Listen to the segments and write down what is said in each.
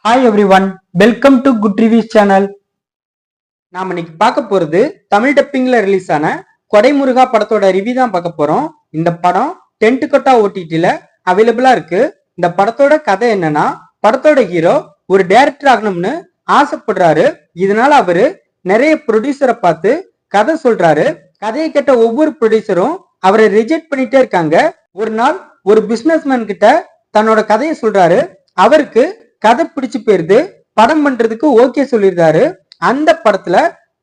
Hi everyone, welcome to good reviews channel. நாம இன்னைக்கு பார்க்க போறது தமிழ் டப்பிங்ல ரிலீஸ் ஆன கொடைமுருகா படத்தோட ரிவ்யூ தான் பார்க்க போறோம். இந்த படம் டென்ட்கொட்டா ஓடிடில அவைலபிளா இருக்கு. இந்த படத்தோட கதை என்னன்னா, படத்தோட ஹீரோ ஒரு டைரக்டர் ஆகணும்னு ஆசைப்படுறாரு. இதனால அவரு நிறைய ப்ரொடியூசரை பார்த்து கதை சொல்றாரு. கதையை கேட்ட ஒவ்வொரு ப்ரொடியூசரும் அவரை ரிஜெக்ட் பண்ணிட்டே இருக்காங்க. ஒரு நாள் ஒரு பிசினஸ்மேன் கிட்ட தன்னோட கதையை சொல்றாரு. அவருக்கு கதை பிடிச்சு போயிருது. படம் பண்றதுக்கு ஓகே சொல்லியிருந்தாரு. அந்த படத்துல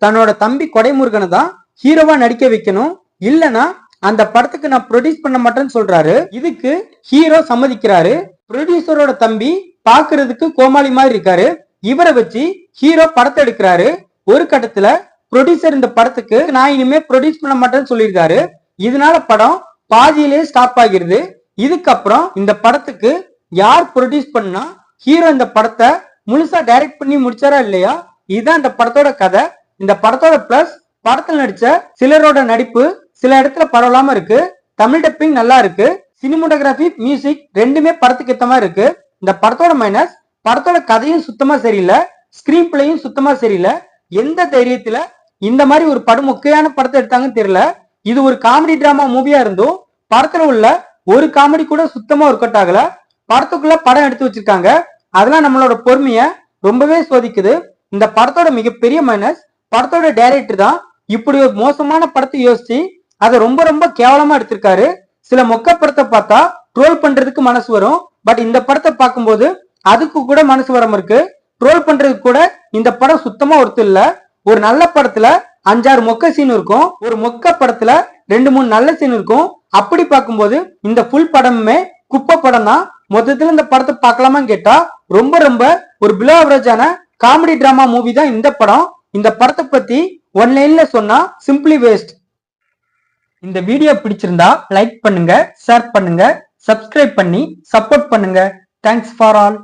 தன்னோட தம்பி கொடைமுருகனை தான் ஹீரோவா நடிக்க வைக்கணும், இல்லனா அந்த படத்துக்கு நான் ப்ரொடியூஸ் பண்ண மாட்டேன்னு சொல்றாரு. இதுக்கு ஹீரோ சம்மதிக்கிறாரு. ப்ரொடியூசரோட தம்பி பாக்குறதுக்கு கோமாளி மாதிரி இருக்காரு. இவரை வச்சு ஹீரோ படத்தை எடுக்கிறாரு. ஒரு கட்டத்துல ப்ரொடியூசர் இந்த படத்துக்கு நான் இனிமே ப்ரொடியூஸ் பண்ண மாட்டேன்னு சொல்லியிருக்காரு. இதனால படம் பாதியிலேயே ஸ்டாப் ஆகிருது. இதுக்கப்புறம் இந்த படத்துக்கு யார் ப்ரொடியூஸ் பண்ணா ஹீரோ இந்த படத்தை முழுசா டைரக்ட் பண்ணி முடிச்சாரா இல்லையா, இதுதான் இந்த படத்தோட கதை. இந்த படத்தோட பிளஸ், படத்துல நடிச்ச சிலரோட நடிப்பு சில இடத்துல பரவலாம இருக்கு. தமிழ் டப்பிங் நல்லா இருக்கு. சினிமோட்டோகிராஃபி, மியூசிக் ரெண்டுமே படத்துக்கு ஏத்த மாதிரி இருக்கு. இந்த படத்தோட மைனஸ், படத்தோட கதையும் சுத்தமா சரியில்லை, ஸ்கிரீன் பிளேயும் சுத்தமா சரியில்லை. எந்த தைரியத்துல இந்த மாதிரி ஒரு படம் முக்கியமான படத்தை எடுத்தாங்கன்னு தெரியல. இது ஒரு காமெடி டிராமா மூவியா இருந்தும் படத்துல உள்ள ஒரு காமெடி கூட சுத்தமா ஒர்க் அவுட் ஆகல. படத்துக்குள்ள படம் எடுத்து வச்சிருக்காங்க. அதெல்லாம் நம்மளோட பொறுமைய ரொம்பவே சோதிக்குது. இந்த படத்தோட மிகப்பெரிய மைனஸ், படத்தோட டைரக்டர் தான் இப்படி ஒரு மோசமான படத்தை யோசிச்சு அதை ரொம்ப ரொம்ப கேவலமா எடுத்திருக்காரு. சில மொக்க படத்தை பார்த்தா ட்ரோல் பண்றதுக்கு மனசு வரும். பட் இந்த படத்தை பார்க்கும்போது அதுக்கு கூட மனசு வராம இருக்கு. ட்ரோல் பண்றதுக்கு கூட இந்த படம் சுத்தமா ஒருத்தர் இல்ல. ஒரு நல்ல படத்துல 5-6 மொக்க சீன் இருக்கும், ஒரு மொக்க படத்துல 2-3 நல்ல சீன் இருக்கும். அப்படி பார்க்கும்போது இந்த ஃபுல் படமுமே குப்பை படம் தான். மொத்தத்துல இந்த படத்தை பார்க்கலாமான்னு கேட்டா ரொம்ப ரொம்ப ஒரு பிலோ அவரேஜான காமெடி டிராமா மூவி தான் இந்த படம். இந்த படத்தை பத்தி ஒன் லைன்ல சொன்னா சிம்பிளி வேஸ்ட். இந்த வீடியோ பிடிச்சிருந்தா லைக் பண்ணுங்க, ஷேர் பண்ணுங்க, சப்ஸ்கிரைப் பண்ணி சப்போர்ட் பண்ணுங்க. Thanks for all.